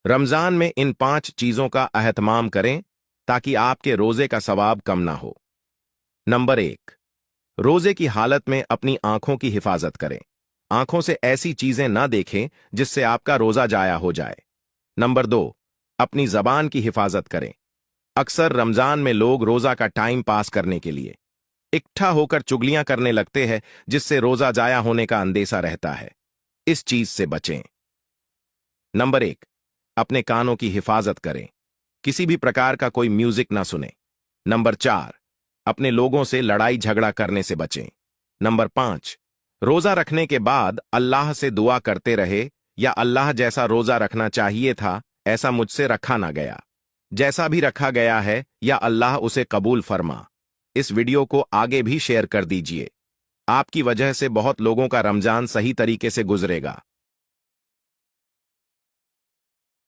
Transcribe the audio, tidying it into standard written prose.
रमजान में इन 5 चीजों का अहतमाम करें ताकि आपके रोजे का सवाब कम ना हो। नंबर 1, रोजे की हालत में अपनी आंखों की हिफाजत करें। आंखों से ऐसी चीजें ना देखें जिससे आपका रोजा जाया हो जाए। नंबर 2, अपनी जबान की हिफाजत करें। अक्सर रमजान में लोग रोजा का टाइम पास करने के लिए इकट्ठा होकर चुगलियां करने लगते हैं, जिससे रोजा जाया होने का अंदेशा रहता है। इस चीज से बचें। नंबर 1, अपने कानों की हिफाजत करें। किसी भी प्रकार का कोई म्यूजिक ना सुने। नंबर 4, अपने लोगों से लड़ाई झगड़ा करने से बचें। नंबर 5, रोजा रखने के बाद अल्लाह से दुआ करते रहे, या अल्लाह जैसा रोजा रखना चाहिए था ऐसा मुझसे रखा ना गया। जैसा भी रखा गया है या अल्लाह उसे कबूल फरमा। इस वीडियो को आगे भी शेयर कर दीजिए। आपकी वजह से बहुत लोगों का रमजान सही तरीके से गुजरेगा।